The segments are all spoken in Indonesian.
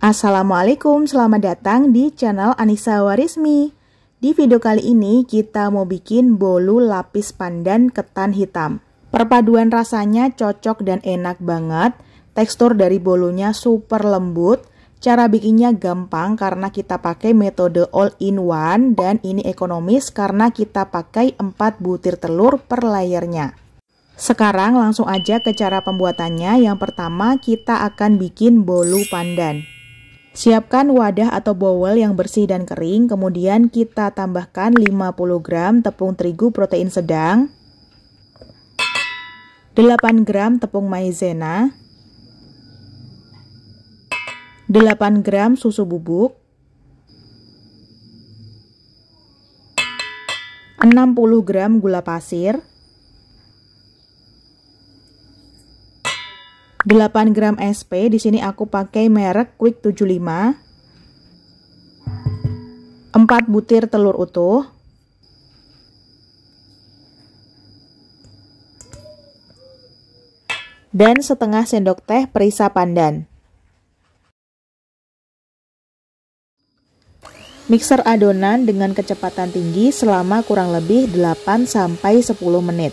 Assalamualaikum, selamat datang di channel Anissa Warismi. Di video kali ini kita mau bikin bolu lapis pandan ketan hitam. Perpaduan rasanya cocok dan enak banget. Tekstur dari bolunya super lembut. Cara bikinnya gampang karena kita pakai metode all in one dan ini ekonomis karena kita pakai 4 butir telur per layernya. Sekarang langsung aja ke cara pembuatannya. Yang pertama kita akan bikin bolu pandan. Siapkan wadah atau bowl yang bersih dan kering, kemudian kita tambahkan 50 gram tepung terigu protein sedang, 8 gram tepung maizena, 8 gram susu bubuk, 60 gram gula pasir, 8 gram SP, di sini aku pakai merek Quick 75, 4 butir telur utuh, dan setengah sendok teh perisa pandan. Mixer adonan dengan kecepatan tinggi selama kurang lebih 8-10 menit.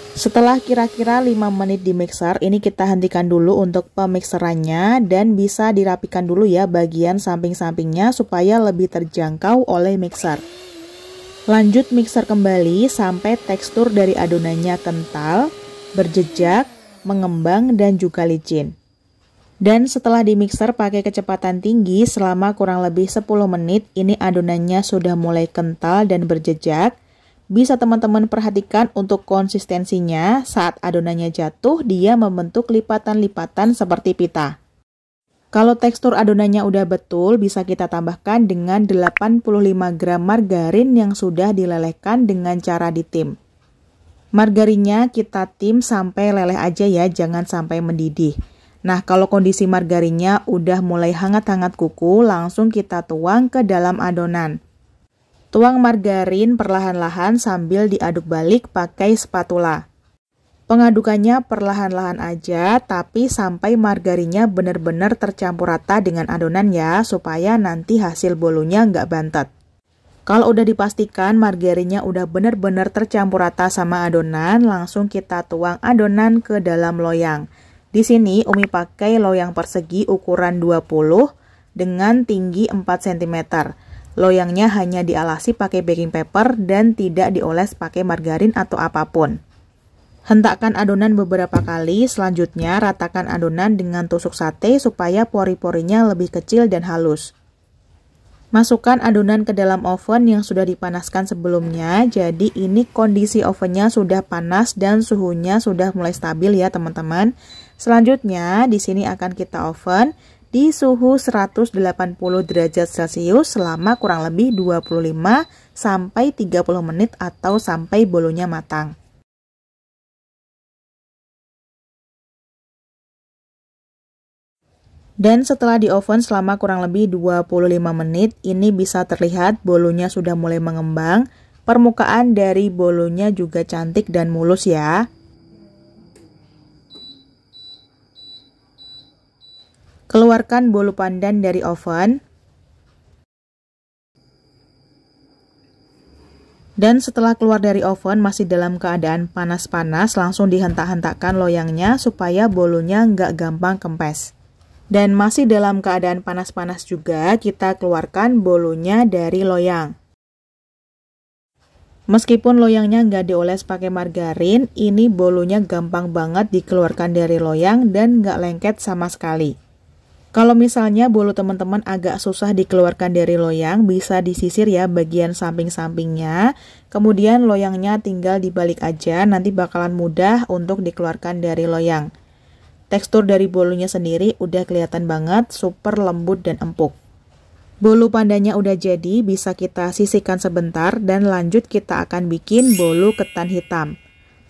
Setelah kira-kira 5 menit di mixer, ini kita hentikan dulu untuk pemixerannya dan bisa dirapikan dulu ya bagian samping-sampingnya supaya lebih terjangkau oleh mixer. Lanjut mixer kembali sampai tekstur dari adonannya kental, berjejak, mengembang, dan juga licin. Dan setelah di mixer pakai kecepatan tinggi selama kurang lebih 10 menit, ini adonannya sudah mulai kental dan berjejak. Bisa teman-teman perhatikan untuk konsistensinya, saat adonannya jatuh, dia membentuk lipatan-lipatan seperti pita. Kalau tekstur adonannya udah betul, bisa kita tambahkan dengan 85 gram margarin yang sudah dilelehkan dengan cara ditim. Margarinnya kita tim sampai leleh aja ya, jangan sampai mendidih. Nah, kalau kondisi margarinnya udah mulai hangat-hangat kuku, langsung kita tuang ke dalam adonan. Tuang margarin perlahan-lahan sambil diaduk balik pakai spatula. Pengadukannya perlahan-lahan aja, tapi sampai margarinnya benar-benar tercampur rata dengan adonan ya, supaya nanti hasil bolunya nggak bantet. Kalau udah dipastikan margarinnya udah benar-benar tercampur rata sama adonan, langsung kita tuang adonan ke dalam loyang. Di sini Umi pakai loyang persegi ukuran 20 dengan tinggi 4 cm. Loyangnya hanya dialasi pakai baking paper dan tidak dioles pakai margarin atau apapun. Hentakkan adonan beberapa kali, selanjutnya ratakan adonan dengan tusuk sate supaya pori-porinya lebih kecil dan halus. Masukkan adonan ke dalam oven yang sudah dipanaskan sebelumnya, jadi ini kondisi ovennya sudah panas dan suhunya sudah mulai stabil ya teman-teman. Selanjutnya di sini akan kita oven di suhu 180 derajat Celcius selama kurang lebih 25-30 menit atau sampai bolunya matang. Dan setelah di oven selama kurang lebih 25 menit, ini bisa terlihat bolunya sudah mulai mengembang. Permukaan dari bolunya juga cantik dan mulus ya. Keluarkan bolu pandan dari oven. Dan setelah keluar dari oven masih dalam keadaan panas-panas, langsung dihentak-hentakkan loyangnya supaya bolunya nggak gampang kempes. Dan masih dalam keadaan panas-panas juga, kita keluarkan bolunya dari loyang. Meskipun loyangnya nggak dioles pakai margarin, ini bolunya gampang banget dikeluarkan dari loyang dan nggak lengket sama sekali. Kalau misalnya bolu teman-teman agak susah dikeluarkan dari loyang, bisa disisir ya bagian samping-sampingnya. Kemudian loyangnya tinggal dibalik aja, nanti bakalan mudah untuk dikeluarkan dari loyang. Tekstur dari bolunya sendiri udah kelihatan banget, super lembut dan empuk. Bolu pandannya udah jadi, bisa kita sisihkan sebentar dan lanjut kita akan bikin bolu ketan hitam.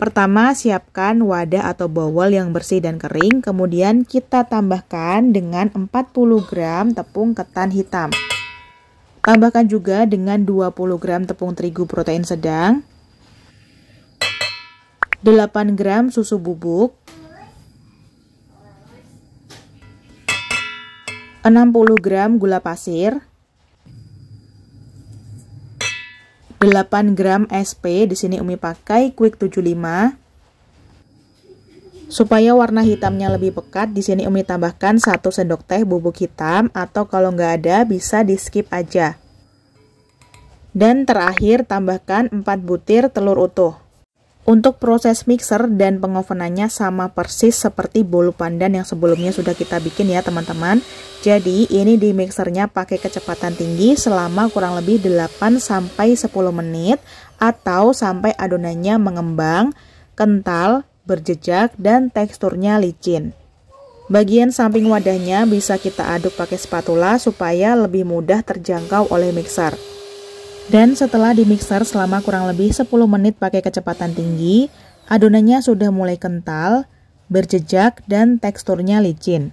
Pertama, siapkan wadah atau bowl yang bersih dan kering, kemudian kita tambahkan dengan 40 gram tepung ketan hitam. Tambahkan juga dengan 20 gram tepung terigu protein sedang, 8 gram susu bubuk, 60 gram gula pasir, 8 gram SP, di sini Umi pakai Quick 75. Supaya warna hitamnya lebih pekat, di sini Umi tambahkan 1 sendok teh bubuk hitam, atau kalau nggak ada bisa di skip aja. Dan terakhir tambahkan 4 butir telur utuh. Untuk proses mixer dan pengovenannya sama persis seperti bolu pandan yang sebelumnya sudah kita bikin ya teman-teman. Jadi ini di mixernya pakai kecepatan tinggi selama kurang lebih 8-10 menit atau sampai adonannya mengembang, kental, berjejak, dan teksturnya licin. Bagian samping wadahnya bisa kita aduk pakai spatula supaya lebih mudah terjangkau oleh mixer. Dan setelah di mixer selama kurang lebih 10 menit pakai kecepatan tinggi, adonannya sudah mulai kental, berjejak, dan teksturnya licin.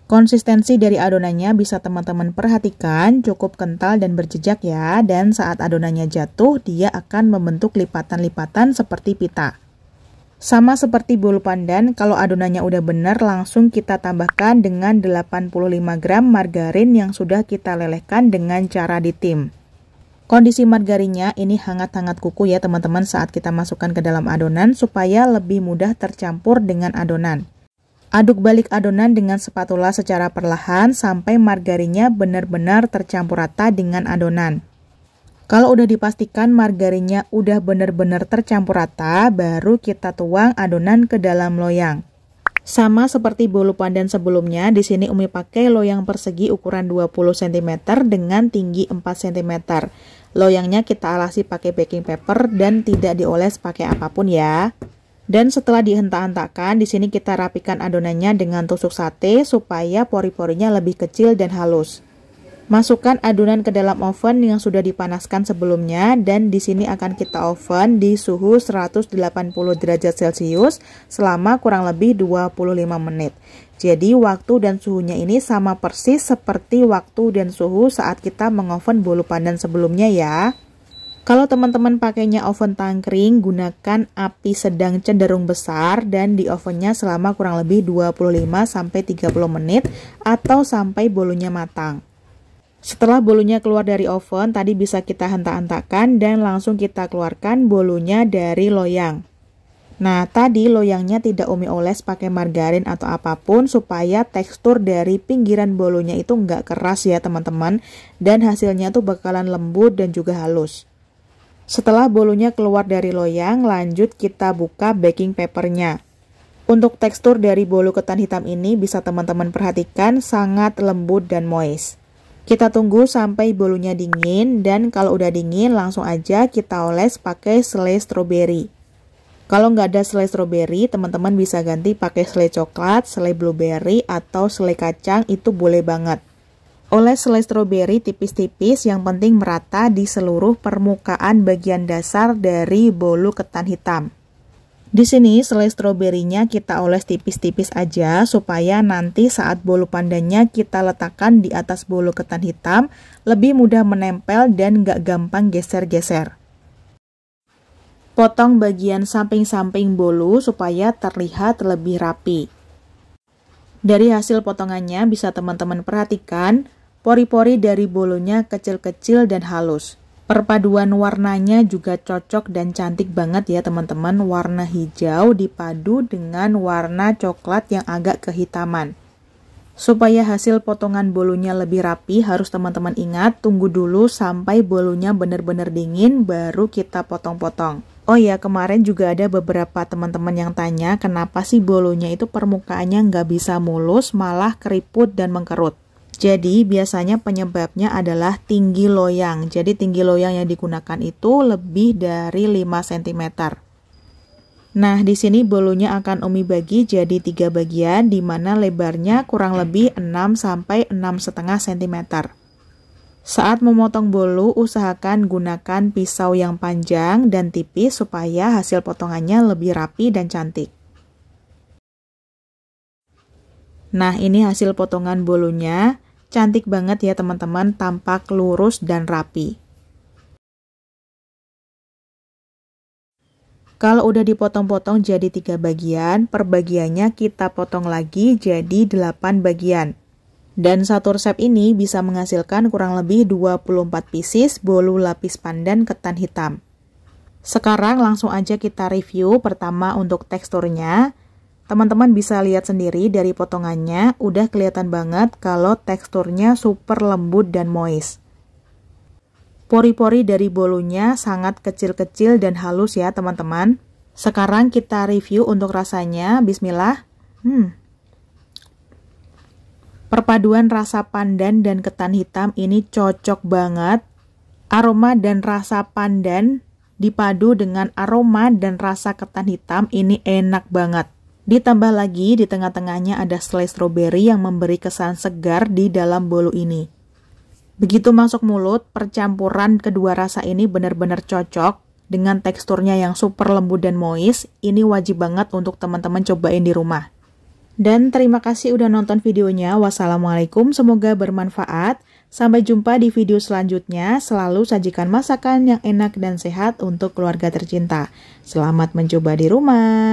Konsistensi dari adonannya bisa teman-teman perhatikan, cukup kental dan berjejak ya, dan saat adonannya jatuh, dia akan membentuk lipatan-lipatan seperti pita. Sama seperti bolu pandan, kalau adonannya udah benar, langsung kita tambahkan dengan 85 gram margarin yang sudah kita lelehkan dengan cara ditim. Kondisi margarinnya ini hangat-hangat kuku ya teman-teman saat kita masukkan ke dalam adonan supaya lebih mudah tercampur dengan adonan. Aduk balik adonan dengan spatula secara perlahan sampai margarinnya benar-benar tercampur rata dengan adonan. Kalau udah dipastikan margarinnya udah benar-benar tercampur rata, baru kita tuang adonan ke dalam loyang. Sama seperti bolu pandan sebelumnya, di sini Umi pakai loyang persegi ukuran 20 cm dengan tinggi 4 cm. Loyangnya kita alasi pakai baking paper dan tidak dioles pakai apapun ya. Dan setelah dihentak-hentakkan, di sini kita rapikan adonannya dengan tusuk sate supaya pori-porinya lebih kecil dan halus. Masukkan adonan ke dalam oven yang sudah dipanaskan sebelumnya dan di sini akan kita oven di suhu 180 derajat Celcius selama kurang lebih 25 menit. Jadi waktu dan suhunya ini sama persis seperti waktu dan suhu saat kita mengoven bolu pandan sebelumnya ya. Kalau teman-teman pakainya oven tangkring, gunakan api sedang cenderung besar dan di ovennya selama kurang lebih 25-30 menit atau sampai bolunya matang. Setelah bolunya keluar dari oven, tadi bisa kita hentak-hentakkan dan langsung kita keluarkan bolunya dari loyang. Nah, tadi loyangnya tidak Umi oles pakai margarin atau apapun supaya tekstur dari pinggiran bolunya itu nggak keras ya teman-teman. Dan hasilnya tuh bakalan lembut dan juga halus. Setelah bolunya keluar dari loyang, lanjut kita buka baking papernya. Untuk tekstur dari bolu ketan hitam ini bisa teman-teman perhatikan sangat lembut dan moist. Kita tunggu sampai bolunya dingin dan kalau udah dingin langsung aja kita oles pakai selai stroberi. Kalau nggak ada selai stroberi, teman-teman bisa ganti pakai selai coklat, selai blueberry, atau selai kacang, itu boleh banget. Oles selai stroberi tipis-tipis, yang penting merata di seluruh permukaan bagian dasar dari bolu ketan hitam. Di sini selai stroberinya kita oles tipis-tipis aja supaya nanti saat bolu pandannya kita letakkan di atas bolu ketan hitam lebih mudah menempel dan nggak gampang geser-geser. Potong bagian samping-samping bolu supaya terlihat lebih rapi. Dari hasil potongannya bisa teman-teman perhatikan pori-pori dari bolunya kecil-kecil dan halus. Perpaduan warnanya juga cocok dan cantik banget ya teman-teman. Warna hijau dipadu dengan warna coklat yang agak kehitaman. Supaya hasil potongan bolunya lebih rapi, harus teman-teman ingat tunggu dulu sampai bolunya benar-benar dingin baru kita potong-potong. Oh ya, kemarin juga ada beberapa teman-teman yang tanya kenapa sih bolunya itu permukaannya nggak bisa mulus, malah keriput dan mengkerut. Jadi biasanya penyebabnya adalah tinggi loyang. Jadi tinggi loyang yang digunakan itu lebih dari 5 cm. Nah, di sini bolunya akan Umi bagi jadi 3 bagian di mana lebarnya kurang lebih 6 sampai 6,5 cm. Saat memotong bolu, usahakan gunakan pisau yang panjang dan tipis supaya hasil potongannya lebih rapi dan cantik. Nah, ini hasil potongan bolunya. Cantik banget ya teman-teman, tampak lurus dan rapi. Kalau udah dipotong-potong jadi 3 bagian, per bagiannya kita potong lagi jadi 8 bagian. Dan satu resep ini bisa menghasilkan kurang lebih 24 pieces bolu lapis pandan ketan hitam. Sekarang langsung aja kita review. Pertama untuk teksturnya. Teman-teman bisa lihat sendiri dari potongannya, udah kelihatan banget kalau teksturnya super lembut dan moist. Pori-pori dari bolunya sangat kecil-kecil dan halus ya teman-teman. Sekarang kita review untuk rasanya. Bismillah. Perpaduan rasa pandan dan ketan hitam ini cocok banget. Aroma dan rasa pandan dipadu dengan aroma dan rasa ketan hitam ini enak banget. Ditambah lagi di tengah-tengahnya ada selai stroberi yang memberi kesan segar di dalam bolu ini. Begitu masuk mulut, percampuran kedua rasa ini benar-benar cocok dengan teksturnya yang super lembut dan moist. Ini wajib banget untuk teman-teman cobain di rumah. Dan terima kasih udah nonton videonya. Wassalamualaikum, semoga bermanfaat. Sampai jumpa di video selanjutnya. Selalu sajikan masakan yang enak dan sehat untuk keluarga tercinta. Selamat mencoba di rumah.